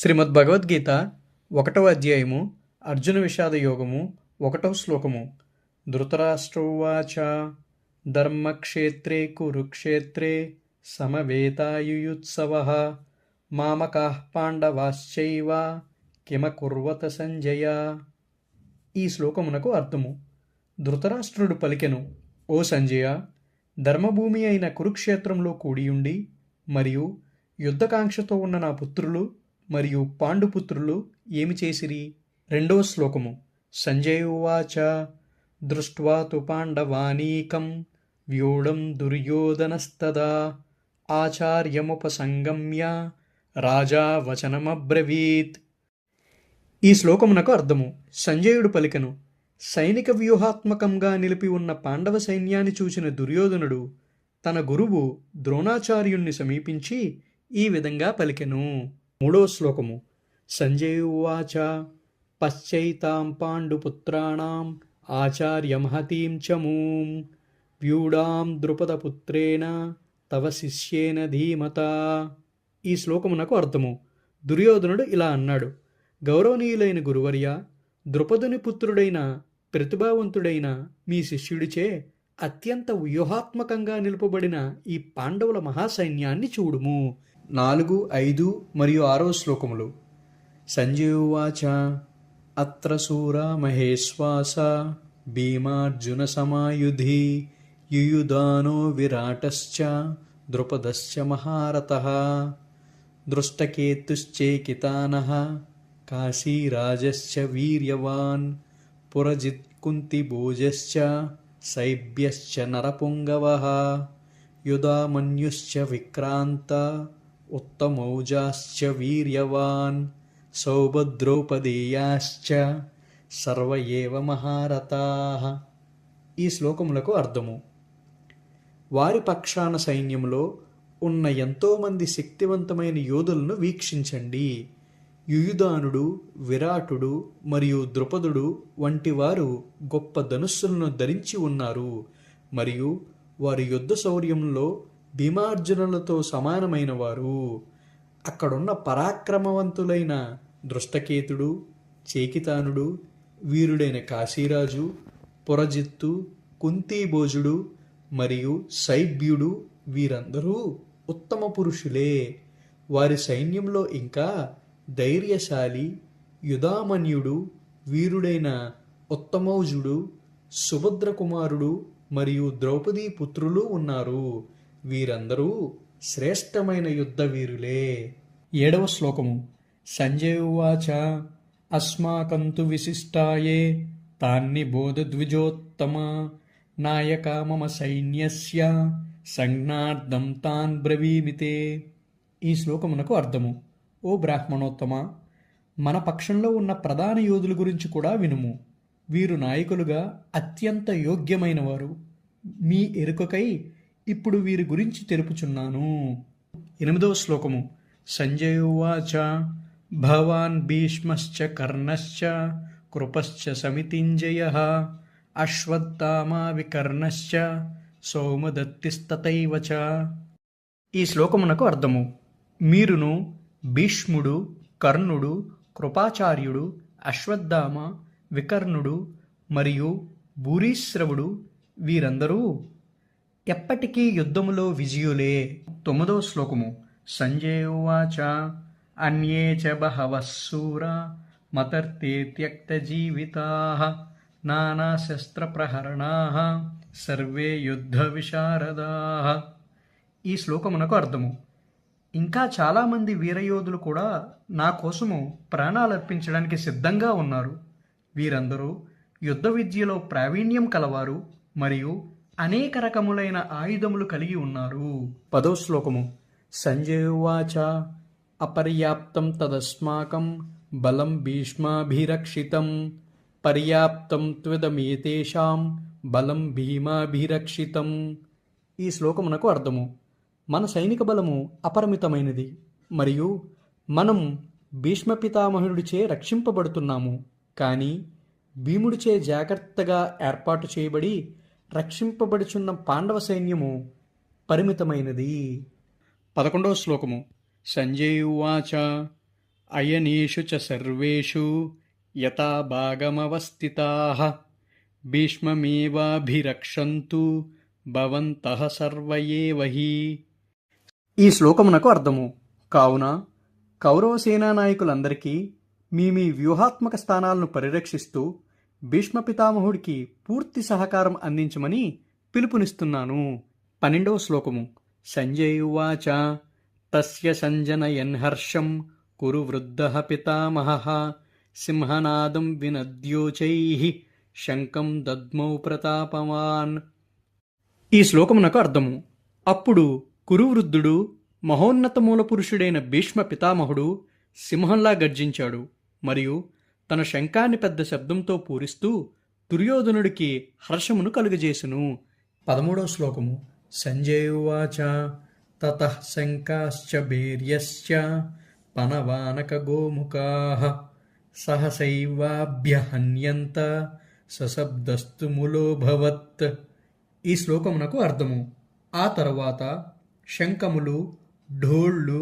శ్రీమద్భగవద్గీత 1వ అధ్యాయము అర్జున విషాద యోగము 1వ శ్లోకము. ధృతరాష్ట్రోవాచ ధర్మక్షేత్రే కురుక్షేత్రే సమవేతాయుయుత్సవః మామకాః పాండవాశ్చైవ కిమకుర్వత సంజయ. ఈ శ్లోకమునకు అర్థము. ధృతరాష్ట్రుడు పలికెను, ఓ సంజయ, ధర్మభూమి అయిన కురుక్షేత్రంలో కూడియుండి మరియు యుద్ధకాంక్షతో ఉన్న నా పుత్రులు మరియు పాండుపుత్రులు ఏమి చేసిరి? 2వ శ్లోకము. సంజయ ఉవాచ దృష్ట్వా తు పాండవానీకం వ్యూఢం దుర్యోధనస్తదా ఆచార్యముపసంగమ్య రాజా వచనమబ్రవీత్. ఈ శ్లోకమునకు అర్థము. సంజయుడు పలికెను, సైనిక వ్యూహాత్మకంగా నిలిపి ఉన్న పాండవ సైన్యాన్ని చూసిన దుర్యోధనుడు తన గురువు ద్రోణాచార్యుణ్ణి సమీపించి ఈ విధంగా పలికెను. 3వ శ్లోకము. సంజయ ఉవాచ పశ్చైతాం పాండుపుత్రాణం ఆచార్యమహతీం చమూం వ్యూఢాం ద్రుపదపుత్రేణ తవ శిష్యేన ధీమతా. ఈ శ్లోకమునకు అర్థము. దుర్యోధనుడు ఇలా అన్నాడు, గౌరవనీయులైన గురువర్య, ద్రుపదుని పుత్రుడైన ప్రతిభావంతుడైన మీ శిష్యుడిచే అత్యంత వ్యూహాత్మకంగా నిలుపబడిన ఈ పాండవుల మహాసైన్యాన్ని చూడుము. 4, 5 మరియు 6వ శ్లోకములు. సంజయ ఉవాచ అత్ర శూరా మహేశ్వాస భీమార్జున సమాయుధి యుయుధానో విరాటశ్చ ద్రుపదశ్చ మహారథః దృష్టకేతుశ్చేకితానః కాశీరాజశ్చ వీర్యవాన్ పురజిత్ కుంతిభోజశ్చ శైభ్యశ్చ నరపుంగవః యుధామన్యుశ్చ విక్రాంత ఉత్తమౌజాశ్చ వీర్యవాన్ సౌభద్రౌపదేయాశ్చ సర్వ ఏవ మహారథాః. ఈ శ్లోకములకు అర్థము. వారి పక్షాన సైన్యంలో ఉన్న ఎంతోమంది శక్తివంతమైన యోధులను వీక్షించండి. యుయుధానుడు, విరాటుడు మరియు ద్రుపదుడు వంటి వారు గొప్ప ధనుస్సులను ధరించి ఉన్నారు మరియు వారి యుద్ధ శౌర్యంలో భీమార్జునులతో సమానమైన వారు. అక్కడున్న పరాక్రమవంతులైన దృష్టకేతుడు, చేకితానుడు, వీరుడైన కాశీరాజు, పురజిత్తు, కుంతీభోజుడు మరియు శైభ్యుడు వీరందరూ ఉత్తమ పురుషులే. వారి సైన్యంలో ఇంకా ధైర్యశాలి యుధామన్యుడు, వీరుడైన ఉత్తమౌజుడు, సుభద్రకుమారుడు మరియు ద్రౌపదీ పుత్రులు ఉన్నారు. వీరందరూ శ్రేష్టమైన యుద్ధ వీరులే. 7వ శ్లోకము. సంజయ ఉవాచ అస్మాకం తు విశిష్టాయే తాన్నిబోధ ద్విజోత్తమ నాయకా మమ సైన్యస్య సంజ్ఞార్థం తాన్ బ్రవీమితే. ఈ శ్లోకమునకు అర్థము. ఓ బ్రాహ్మణోత్తమ, మన పక్షంలో ఉన్న ప్రధాన యోధుల గురించి కూడా వినుము. వీరు నాయకులుగా అత్యంత యోగ్యమైన వారు. మీ ఎరుకకై ఇప్పుడు వీరి గురించి తెలుపుచున్నాను. 8వ శ్లోకము. సంజయ ఉవాచ భవాన్ భీష్మశ్చ కర్ణశ్చ కృపశ్చ సమితింజయః అశ్వత్థామా వికర్ణశ్చ సౌమదత్తిస్తతైవ చ. ఈ శ్లోకమునకు అర్థము. మీరును భీష్ముడు, కర్ణుడు, కృపాచార్యుడు, అశ్వత్థామ, వికర్ణుడు మరియు భూరిశ్రవుడు వీరందరూ ఎప్పటికీ యుద్ధములో విజయులే. 9వ శ్లోకము. సంజయ ఉవాచ అన్యే చ బహవః శూరా మతర్తే త్యక్తజీవితాః నానాశస్త్రప్రహరణాః సర్వే యుద్ధ విశారదాః. ఈ శ్లోకమునకు అర్థము. ఇంకా చాలామంది వీరయోధులు కూడా నా కోసము ప్రాణాలర్పించడానికి సిద్ధంగా ఉన్నారు. వీరందరూ యుద్ధ విద్యలో ప్రావీణ్యం కలవారు మరియు అనేక రకములైన ఆయుధములు కలిగి ఉన్నారు. 10వ శ్లోకము. సంజయ ఉవాచ అపర్యాప్తం తదస్మాకం బలం భీష్మాభిరక్షితం పర్యాప్తం త్వదమేతేషాం బలం భీమాభిరక్షితం. ఈ శ్లోకమునకు అర్థము. మన సైనిక బలము అపరిమితమైనది మరియు మనం భీష్మ పితామహుడిచే రక్షింపబడుతున్నాము. కానీ భీముడిచే జాగ్రత్తగా ఏర్పాటు చేయబడి రక్షింపబడుచున్న పాండవ సైన్యము పరిమితమైనది. 11వ శ్లోకము. సంజయ ఉవాచ అయనేషు చ సర్వేషు యథా భాగమవస్థితాః భీష్మమేవాభిరక్షन्तు భవంతః సర్వ ఏవ హి. ఈ శ్లోకమునకు అర్థము: కావున కౌరవ సేనా నాయకులందరికీ మీ మీ వ్యూహాత్మక స్థానాలను పరిరక్షిస్తూ భీష్మ పితామహుడికి పూర్తి సహకారం అందించమని పిలుపునిస్తున్నాను. 12వ శ్లోకము. సంజయ్ ఉవాచ తస్య సంజనయన్ హర్షం కురు వృద్ధః పితామహః సింహనాదం వినద్యోచైః శంఖం దద్మౌ ప్రతాపవాన్. ఈ శ్లోకమునకు అర్థము: అప్పుడు కురువృద్ధుడు మహోన్నత మూలపురుషుడైన భీష్మ పితామహుడు సింహంలా గర్జించాడు మరియు తన శంఖాన్ని పెద్ద శబ్దంతో పూరిస్తూ దుర్యోధనుడికి హర్షమును కలుగజేసెను. 13వ శ్లోకము. సంజయ్ ఉవాచ తతః శంఖాశ్చ భేర్యశ్చ పనవానక గోముఖాః సహసైవాభ్యహన్యంత సశబ్దస్తు ములోభవత్. ఈ శ్లోకమునకు అర్థము: ఆ తరువాత శంఖములు, ఢోళ్ళు,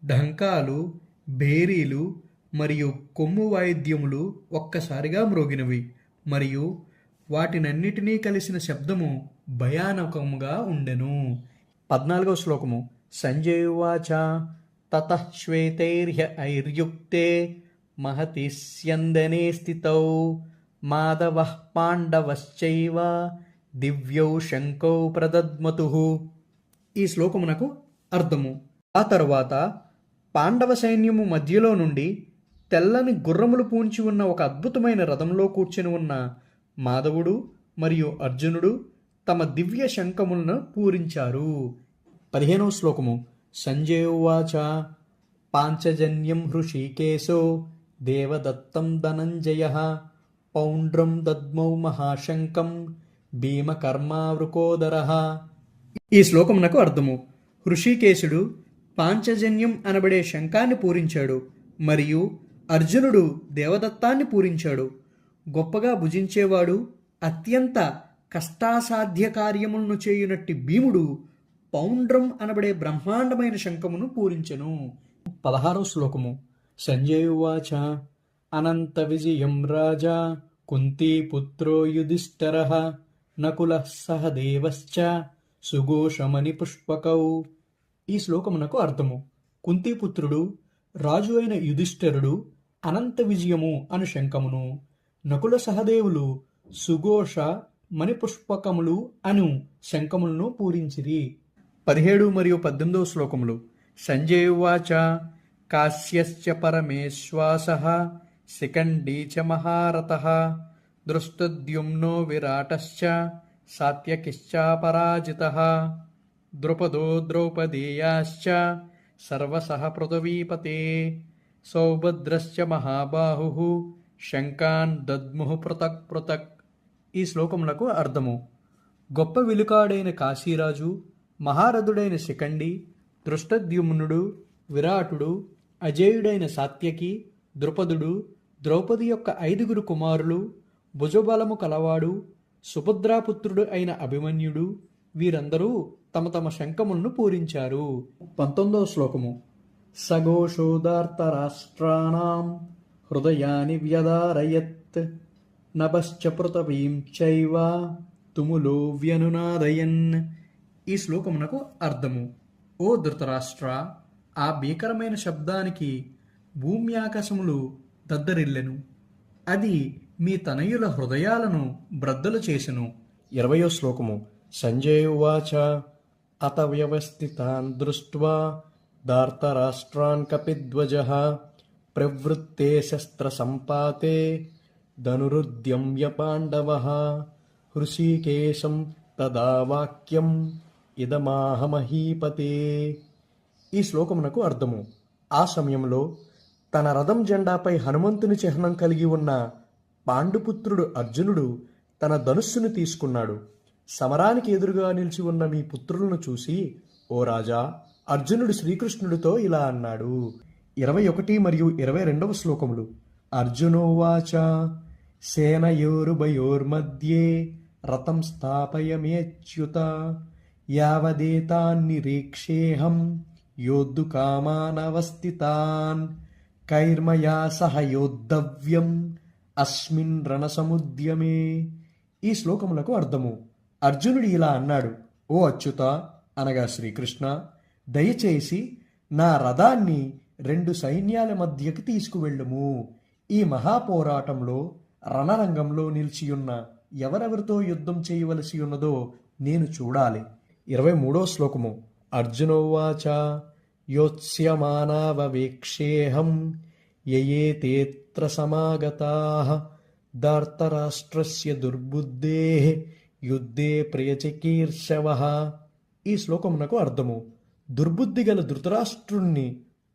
ఢంకాలు, భేరీలు మరియు కొమ్ము వాయిద్యములు ఒక్కసారిగా మ్రోగినవి మరియు వాటినన్నిటినీ కలిసిన శబ్దము భయానకముగా ఉండెను. 14వ శ్లోకము. సంజయ్ ఉవాచ తతః శ్వేతైర్హ్య ఐర్యుక్తే మహతి స్యందనే స్థితౌ మాధవః పాండవశ్చైవ దివ్యౌ శంఖౌ ప్రదద్మతుః. ఈ శ్లోకమునకు అర్థము: ఆ తరువాత పాండవ సైన్యము మధ్యలో నుండి తెల్లని గుర్రములు పూంచి ఉన్న ఒక అద్భుతమైన రథంలో కూర్చుని ఉన్న మాధవుడు మరియు అర్జునుడు తమ దివ్య శంఖములను పూరించారు. 15వ శ్లోకము. సంజయ్ ఉవాచ పాంచజన్యం హృషీకేశో దేవదత్తం ధనంజయః పౌండ్రం దద్మౌ మహాశంఖం భీమకర్మావృకోదరః. ఈ శ్లోకమునకు అర్థము: హృషీకేశుడు పాంచజన్యం అనబడే శంఖాన్ని పూరించాడు మరియు అర్జునుడు దేవదత్తాన్ని పూరించాడు. గొప్పగా భుజించేవాడు, అత్యంత కష్టాసాధ్య కార్యములను చేయునట్టి భీముడు పౌండ్రం అనబడే బ్రహ్మాండమైన శంఖమును పూరించెను. 16వ శ్లోకము. సంజయ్ ఉవాచ అనంత విజయం రాజా కుంతీపుత్రో యుధిష్ఠిరః నకులః సహదేవశ్చ సుఘోషమణి పుష్పకౌ. ఈ శ్లోకమునకు అర్థము: కుంతీపుత్రుడు రాజు అయిన యుధిష్ఠిరుడు అనంత విజయము అను శంఖమును, నకుల సహదేవులు సుఘోష మణిపుష్పకములు అను శంఖములను పూరించిరి. 17 మరియు 18వ శ్లోకములు. సంజయ్ ఉవాచ కాశ్యశ్చ పరమేశ్వాసః శిఖండీ చ మహారథః దృష్టద్యుమ్నో విరాటశ్చ సాత్యకిశ్చాపరాజితః ద్రుపదో ద్రౌపదేయాశ్చ సర్వసః పృథివీపతే సౌభద్రశ్చ మహాబాహుః శంఖాన్ దద్ముః పృథక్ పృథక్. ఈ శ్లోకములకు అర్థము: గొప్ప విలుకాడైన కాశీరాజు, మహారథుడైన శిఖండి, దృష్టద్యుమ్నుడు, విరాటుడు, అజేయుడైన సాత్యకి, ద్రుపదుడు, ద్రౌపది యొక్క 5 కుమారులు, భుజబలము కలవాడు, సుభద్రాపుత్రుడు అయిన అభిమన్యుడు వీరందరూ తమ తమ శంఖములను పూరించారు. 19వ శ్లోకము. సఘోషోదార్తరాష్ట్రాణం హృదయాని వ్యదారయత్ నభశ్చ పృథవీం చైవ తుములో వ్యనునాదయన్. ఈ శ్లోకమునకు అర్థము: ఓ ధృతరాష్ట్ర, ఆ భీకరమైన శబ్దానికి భూమి ఆకాశములు దద్దరిల్లెను. అది మీ తనయుల హృదయాలను బ్రద్దలు చేసెను. 20వ శ్లోకము. సంజయ్ ఉవాచ అత వ్యవస్థితాన్ దృష్ట్వా దార్తరాష్ట్రాన్ కపిధ్వజః ప్రవృత్తే శస్త్ర సంపాతే ధనురుద్యమ్య పాండవః హృషీకేశం తదా వాక్యం ఇదమాహ మహీపతే. ఈ శ్లోకమునకు అర్థము: ఆ సమయంలో తన రథం జెండాపై హనుమంతుని చిహ్నం కలిగి ఉన్న పాండుపుత్రుడు అర్జునుడు తన ధనుస్సును తీసుకున్నాడు. సమరానికి ఎదురుగా నిలిచి ఉన్న మీ పుత్రులను చూసి, ఓ రాజా, అర్జునుడు శ్రీకృష్ణుడితో ఇలా అన్నాడు. 21 మరియు 22వ శ్లోకములు. అర్జునోవాచ సేనయోరుభయోర్మధ్యే రథం స్థాపయమేచ్యుత యావదేతాన్నిరీక్షేహం యోద్ధుకామానవస్థితాన్ కైర్మయా సహ యోద్ధవ్యం అస్మిన్ రణసముద్యమే. ఈ శ్లోకములకు అర్థము: అర్జునుడు ఇలా అన్నాడు, ఓ అచ్యుత అనగా శ్రీకృష్ణ, దయచేసి నా రథాన్ని 2 సైన్యాల మధ్యకి తీసుకువెళ్ళుము. ఈ మహాపోరాటంలో రణరంగంలో నిలిచియున్న ఎవరెవరితో యుద్ధం చేయవలసి ఉన్నదో నేను చూడాలి. 23వ శ్లోకము: అర్జునోవాచ యోత్స్యమానావవేక్షేహం యయేతేత్ర సమాగతాః ధార్తరాష్ట్రస్య దుర్బుద్ధేః యుద్ధే ప్రియచికీర్షవః. ఈ శ్లోకమునకు అర్థము: దుర్బుద్ధి గల ధృతరాష్ట్రుణ్ణి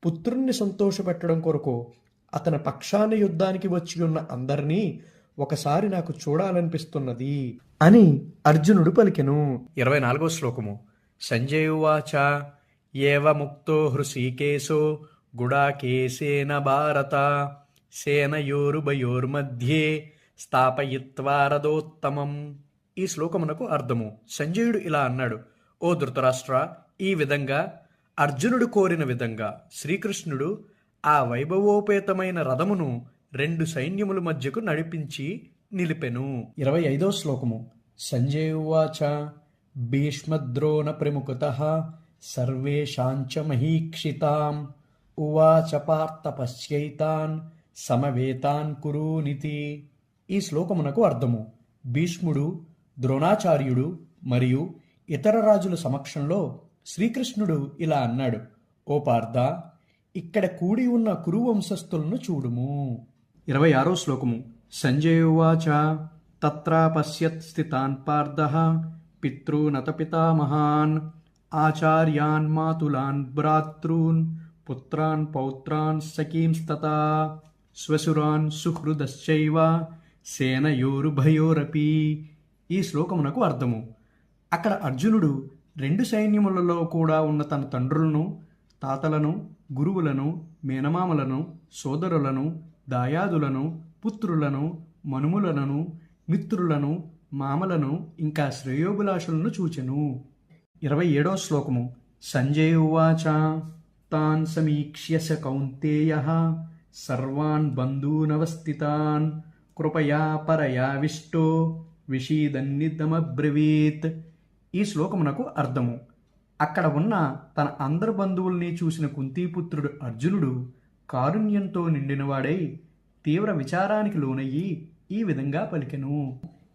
పుత్రుణ్ణి సంతోషపెట్టడం కొరకు అతని పక్షాన యుద్ధానికి వచ్చి ఉన్న అందరినీ ఒకసారి నాకు చూడాలనిపిస్తున్నది అని అర్జునుడు పలికెను. 24వ శ్లోకము: సంజయువాచ ఏవ ముక్తో హృషీకేశో గుడాకేశేన భారత సేనయోరుభయోర్మధ్యే స్థాపయిత్వా రథోత్తమం. ఈ శ్లోకమునకు అర్థము: సంజయుడు ఇలా అన్నాడు, ఓ ధృతరాష్ట్ర, ఈ విధంగా అర్జునుడు కోరిన విధంగా శ్రీకృష్ణుడు ఆ వైభవోపేతమైన రథమును 2 సైన్యముల మధ్యకు నడిపించి నిలిపెను. 25వ శ్లోకము: సంజయువాచ భీష్మద్రోణ ప్రముఖతః సర్వేషాంచ మహీక్షితాం ఉవాచ పార్థ పశ్యైతాన్ సమవేతాన్ కురూనితి. ఈ శ్లోకమునకు అర్థము: భీష్ముడు, ద్రోణాచార్యుడు మరియు ఇతర రాజుల సమక్షంలో శ్రీకృష్ణుడు ఇలా అన్నాడు, ఓ పార్థ, ఇక్కడ కూడి ఉన్న కురు వంశస్థులను చూడుము. 26వ శ్లోకము: సంజయువాచ తత్రా పశ్యత్ స్థితాన్ పార్థః పితॄనత పితామహాన్ ఆచార్యాన్ మాతులాన్ భ్రాతॄన్ పుత్రాన్ పౌత్రాన్ సఖీంస్తతా శ్వశురాన్ సుహృదశ్చైవ సేనయోరుభయోరపి. ఈ శ్లోకమునకు అర్థము: అక్కడ అర్జునుడు 2 సైన్యములలో కూడా ఉన్న తన తండ్రులను, తాతలను, గురువులను, మేనమామలను, సోదరులను, దాయాదులను, పుత్రులను, మనుములను, మిత్రులను, మామలను ఇంకా శ్రేయోభిలాషులను చూచెను. 27వ శ్లోకము: సంజయువాచ తాన్ సమీక్ష్య స కౌంతేయః సర్వాన్ బంధూనవస్థితాన్ కృపయా పరయావిష్టో విషీదన్నిదమబ్రవీత్. ఈ శ్లోకమునకు అర్థము: అక్కడ ఉన్న తన అందరు బంధువుల్ని చూసిన కుంతీపుత్రుడు అర్జునుడు కారుణ్యంతో నిండినవాడై తీవ్ర విచారానికి లోనయ్యి ఈ విధంగా పలికెను.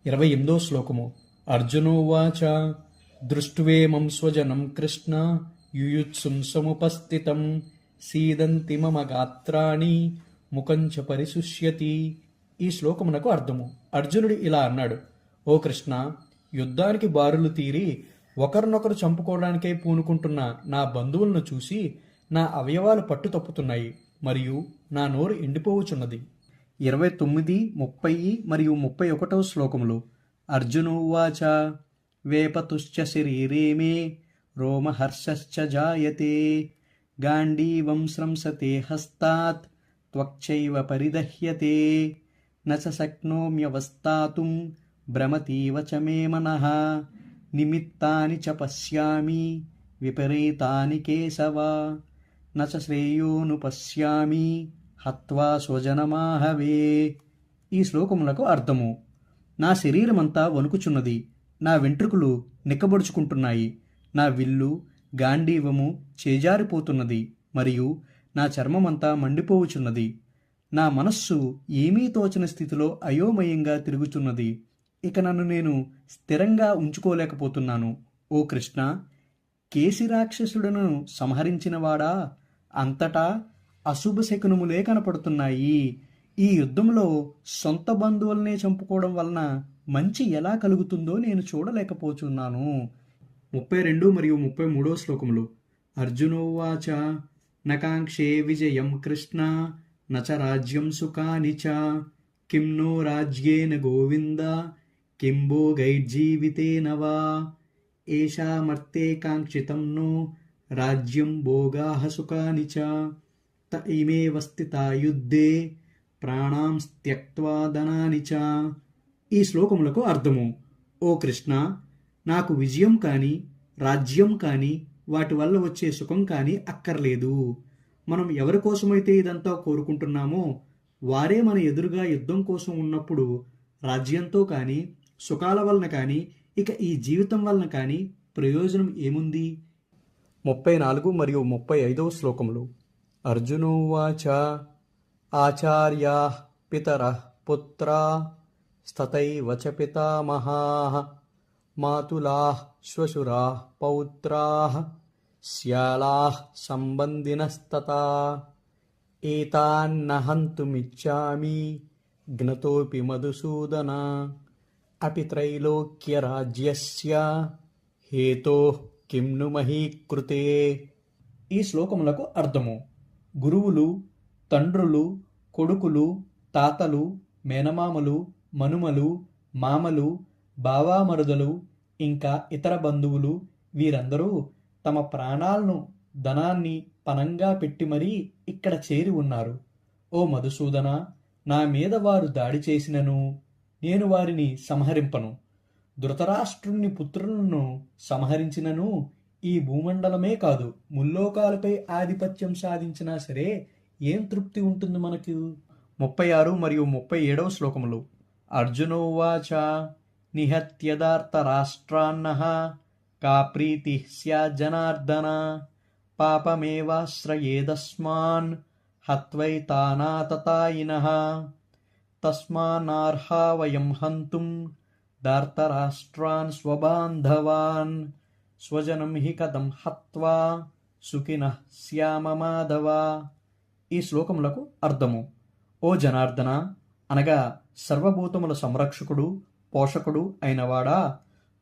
28వ శ్లోకము: అర్జునోవాచ దృష్ట్వేమం స్వజనం కృష్ణ యుయుత్సుం సముపస్థితం సీదంతి మమ గాత్రాణి ముఖంచ పరిశుష్యతి. ఈ శ్లోకమునకు అర్థము: అర్జునుడు ఇలా అన్నాడు, ఓ కృష్ణ, యుద్ధానికి బారులు తీరి ఒకరినొకరు చంపుకోవడానికై పూనుకుంటున్న నా బంధువులను చూసి నా అవయవాలు పట్టు తప్పుతున్నాయి మరియు నా నోరు ఎండిపోవుచున్నది. 29, 30 మరియు 31వ శ్లోకములు: అర్జునోవాచ వేపతుశ్చ శరీరే మే రోమహర్షశ్చ జాయతే గాండీవం స్రంసతే హస్తాత్ త్వక్చైవ పరిదహ్యతే నచ శక్నోమ్యవస్థాతుం భ్రమతీవ చ మే మనః నిమిత్తాని చ పశ్యామి విపరీతాని కేశవ నచ శ్రేయోను పశ్యామి హత్వా స్వజనమాహవే. ఈ శ్లోకములకు అర్థము: నా శరీరమంతా వణుకుచున్నది, నా వెంట్రుకలు నిక్కబొడుచుకుంటున్నాయి, నా విల్లు గాంధీవము చేజారిపోతున్నది మరియు నా చర్మమంతా మండిపోవుచున్నది. నా మనస్సు ఏమీ తోచని స్థితిలో అయోమయంగా తిరుగుచున్నది. ఇక నన్ను నేను స్థిరంగా ఉంచుకోలేకపోతున్నాను. ఓ కృష్ణ, కేశిరాక్షసులను సంహరించినవాడా, అంతటా అశుభ శకునములే కనపడుతున్నాయి. ఈ యుద్ధంలో సొంత బంధువులనే చంపుకోవడం వలన మంచి ఎలా కలుగుతుందో నేను చూడలేకపోతున్నాను. 32 మరియు 33వ శ్లోకములు: అర్జునోవాచ నకాంక్షే విజయం కృష్ణ నచ రాజ్యం సుఖాని చ కిం నో రాజ్యేన గోవింద కిం భోగైర్జీవితేన వా ఏషామర్తే కాంక్షితం నో రాజ్యం భోగాః సుఖాని చ త ఇమేవ స్థితా యుద్ధే ప్రాణాం త్యక్త్వా ధనాని చ. ఈ శ్లోకములకు అర్థము: ఓ కృష్ణ, నాకు విజయం కానీ రాజ్యం కానీ వాటి వల్ల వచ్చే సుఖం కానీ అక్కర్లేదు. మనం ఎవరి కోసమైతే ఇదంతా కోరుకుంటున్నామో వారే మన ఎదురుగా యుద్ధం కోసం ఉన్నప్పుడు రాజ్యంతో కానీ సుఖాల వలన కానీ ఇక ఈ జీవితం వలన కానీ ప్రయోజనం ఏముంది? 34 మరియు 35వ శ్లోకములు. అర్జునోవాచ ఆచార్యా పితరః పుత్రా స్తతైవ చ పితామహాః మాతులాః శ్వశురాః పౌత్రాః శ్యాలాః సంబంధినస్తతా ఏతాన్న హంతుమిచ్చామి జ్ఞతోపి మధుసూదన అపి త్రైలోక్యరాజ్యస్య హేతోః కిం ను మహీకృతే. ఈ శ్లోకములకు అర్థము: గురువులు, తండ్రులు, కొడుకులు, తాతలు, మేనమామలు, మనుమలు, మామలు, బావామరుదలు, ఇంకా ఇతర బంధువులు వీరందరూ తమ ప్రాణాలను, ధనాన్ని పణంగా పెట్టి మరీ ఇక్కడ చేరి ఉన్నారు. ఓ మధుసూదన, నా మీద వారు దాడి చేసినను నేను వారిని సంహరింపను. ధృతరాష్ట్రుని పుత్రులను సంహరించినను ఈ భూమండలమే కాదు ముల్లోకాలపై ఆధిపత్యం సాధించినా సరే ఏం తృప్తి ఉంటుంది మనకు? 36 మరియు 37వ శ్లోకములు. అర్జునోవాచ నిహత్యదార్త రాష్ట్రాన్నః కా ప్రీతి స్యాజ్జనార్దన పాపమేవాశ్రయేదస్మాన్ హత్వైతానాతతాయినః తస్మాన్నార్హా వయం హంతుం దార్తరాష్ట్రాన్ స్వబాంధవాన్ స్వజనం హి కథం హత్వా సుఖినః శ్యామ మాధవ. ఈ శ్లోకములకు అర్థము: ఓ జనార్దన, అనగా సర్వభూతముల సంరక్షకుడు, పోషకుడు అయినవాడా,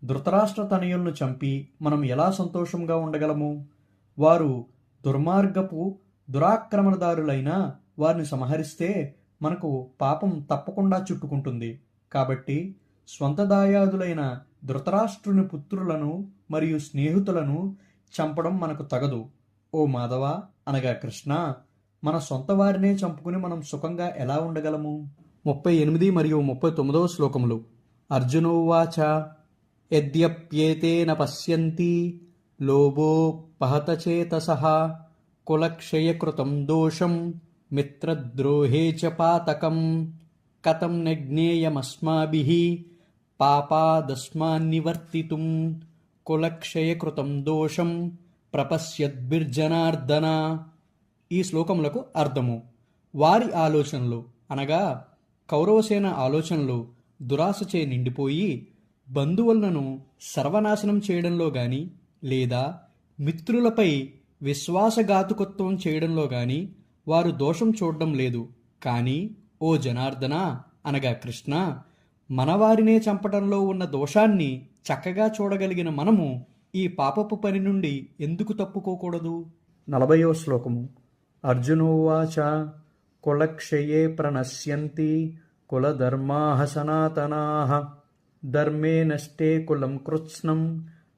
ధృతరాష్ట్ర తనయులను చంపి మనం ఎలా సంతోషంగా ఉండగలము? వారు దుర్మార్గపు దురాక్రమణదారులైనా వారిని సంహరిస్తే మనకు పాపం తప్పకుండా చుట్టుకుంటుంది. కాబట్టి స్వంత దాయాదులైన ధృతరాష్ట్రుని పుత్రులను మరియు స్నేహితులను చంపడం మనకు తగదు. ఓ మాధవ, అనగా కృష్ణ, మన సొంత వారినే చంపుకుని మనం సుఖంగా ఎలా ఉండగలము? 38 మరియు 39వ శ్లోకములు. అర్జునోవాచ యద్యప్యేతేన పశ్యంతి లోభోపహతచేతసః కులక్షయకృతం దోషం మిత్రద్రోహే చ పాతకం కథం న జ్ఞేయమస్మాభిః పాపాదస్మాన్నివర్తితుం కులక్షయకృతం దోషం ప్రపశ్యద్భిర్జనార్దన. ఈ శ్లోకములకు అర్థము: వారి ఆలోచనలు, అనగా కౌరవసేన ఆలోచనలు దురాశచే నిండిపోయి బంధువులను సర్వనాశనం చేయడంలో గాని లేదా మిత్రులపై విశ్వాసఘాతుకత్వం చేయడంలో గాని వారు దోషం చూడడం లేదు. కానీ ఓ జనార్దన, అనగా కృష్ణ, మనవారినే చంపటంలో ఉన్న దోషాన్ని చక్కగా చూడగలిగిన మనము ఈ పాపపు పని నుండి ఎందుకు తప్పుకోకూడదు? 40వ శ్లోకము. అర్జునోవాచ కులక్షయే ప్రణశ్యంతి కులధర్మాః సనాతనాః ధర్మే నష్టే కులం కృత్స్నం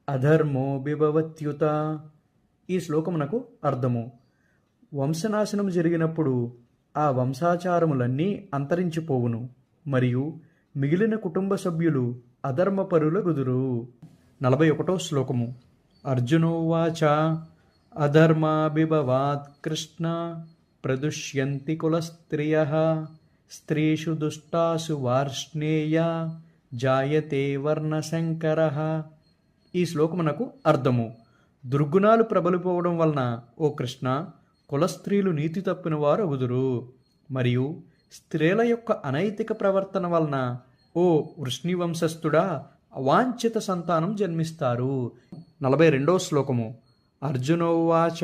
అధర్మో బిభవత్యుత. ఈ శ్లోకమునకు అర్థము: వంశనాశనం జరిగినప్పుడు ఆ వంశాచారములన్నీ అంతరించిపోవును మరియు మిగిలిన కుటుంబ సభ్యులు అధర్మపరులగుదురు. 41వ శ్లోకము. అర్జునోవాచ అధర్మాభిభవాత్ కృష్ణ ప్రదుష్యంతి కులస్త్రియః స్త్రీషు దుష్టాసు వార్ష్ణేయ జాయతే వర్ణశంకరః. ఈ శ్లోకమునకు అర్థము: దుర్గుణాలు ప్రబలిపోవడం వలన ఓ కృష్ణ కులస్త్రీలు నీతి తప్పిన వారు అగుదురు మరియు స్త్రీల యొక్క అనైతిక ప్రవర్తన వలన ఓ వృష్ణివంశస్థుడా అవాంఛిత సంతానం జన్మిస్తారు. 42వ శ్లోకము. అర్జునోవాచ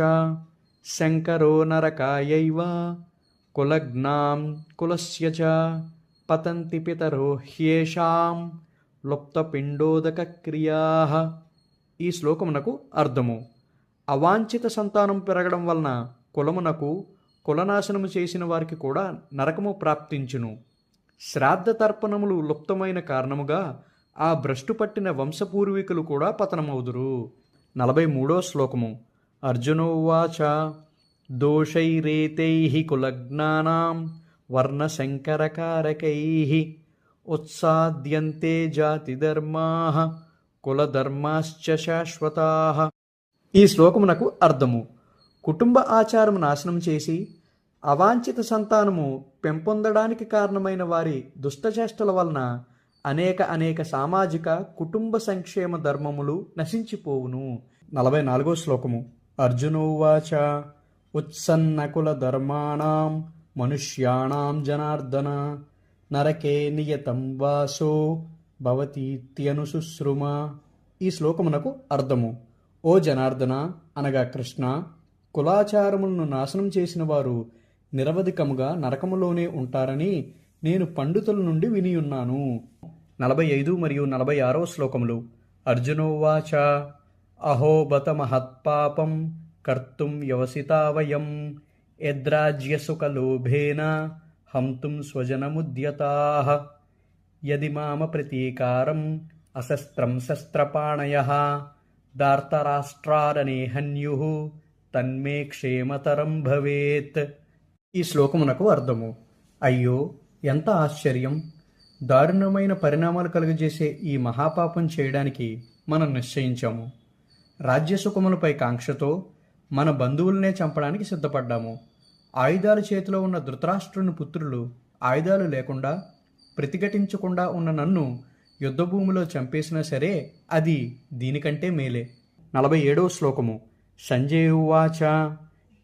శంకరో నరకాయైవ కులగ్నాం కులస్య చ పతంతి పితరో హ్యేషాం లుప్తపిండోదక క్రియాః. ఈ శ్లోకమునకు అర్థము: అవాంఛిత సంతానం పెరగడం వలన కులమునకు కులనాశనము చేసిన వారికి కూడా నరకము ప్రాప్తించును. శ్రాద్ధ తర్పణములు లుప్తమైన కారణముగా ఆ భ్రష్టు పట్టిన వంశపూర్వీకులు కూడా పతనమవుదురు. 43వ శ్లోకము. అర్జునోవాచ దోషైరేతైః కులజ్ఞానాం వర్ణశంకరకారకైః ఉత్సాద్యంతే జాతిధర్మాః కులధర్మాశ్చ శాశ్వతాః. ఈ శ్లోకమునకు అర్థము: కుటుంబ ఆచారము నాశనం చేసి అవాంఛిత సంతానము పెంపొందడానికి కారణమైన వారి దుష్టచేష్టల వలన అనేక సామాజిక కుటుంబ సంక్షేమ ధర్మములు నశించిపోవును. 44వ శ్లోకము. అర్జునోవాచ ఉత్సన్నకుల ధర్మాణం మనుష్యాణం జనార్దన నరకే నియతం వాసో భవతీత్యనుశుశ్రుమ. ఈ శ్లోకమునకు అర్థము. ఓ జనార్దన అనగా కృష్ణ, కులాచారములను నాశనం చేసిన వారు నిరవధికముగా నరకములోనే ఉంటారని నేను పండితుల నుండి వినియున్నాను. 45 మరియు 46వ శ్లోకములు. అర్జునోవాచ అహోబత మహత్పాపం కర్తుం వ్యవసితా వయం యద్రాజ్యసుఖలోభేన హంతుం స్వజనముద్యతాః యది మామ ప్రతీకారం అశస్త్రం శస్త్రపాణయః దార్తరాష్ట్రారనే హన్యుః తన్మే క్షేమతరం భవేత్. ఈ శ్లోకమునకు అర్థము. అయ్యో, ఎంత ఆశ్చర్యం! దారుణమైన పరిణామాలు కలుగజేసే ఈ మహాపాపం చేయడానికి మనం నిశ్చయించాము. రాజ్యసుఖములపై కాంక్షతో మన బంధువులనే చంపడానికి సిద్ధపడ్డాము. ఆయుధాల చేతిలో ఉన్న ధృతరాష్ట్రుని పుత్రులు ఆయుధాలు లేకుండా ప్రతిఘటించకుండా ఉన్న నన్ను యుద్ధభూమిలో చంపేసినా సరే అది దీనికంటే మేలే. 47వ శ్లోకము. సంజయ ఉవాచ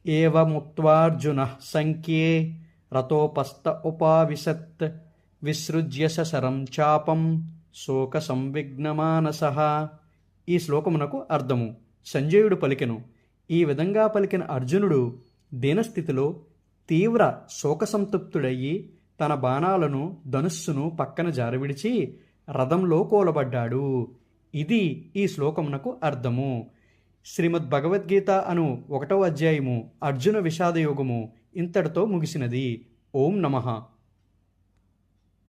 ఏవముక్త్వార్జునః సంఖ్యే రతోపస్థ ఉపావిశత్ విసృజ్య సశరం చాపం శోక సంవిఘ్నమానసః. ఈ శ్లోకమునకు అర్థము. సంజయుడు పలికెను. ఈ విధంగా పలికిన అర్జునుడు దీనస్థితిలో తీవ్ర శోకసంతప్తుడయ్యి తన బాణాలను ధనుస్సును పక్కన జారవిడిచి రథంలో కూలబడ్డాడు. ఇది ఈ శ్లోకమునకు అర్థము. శ్రీమద్ భగవద్గీత అను 1వ అధ్యాయము అర్జున విషాదయోగము ఇంతటితో ముగిసినది. ఓం నమః.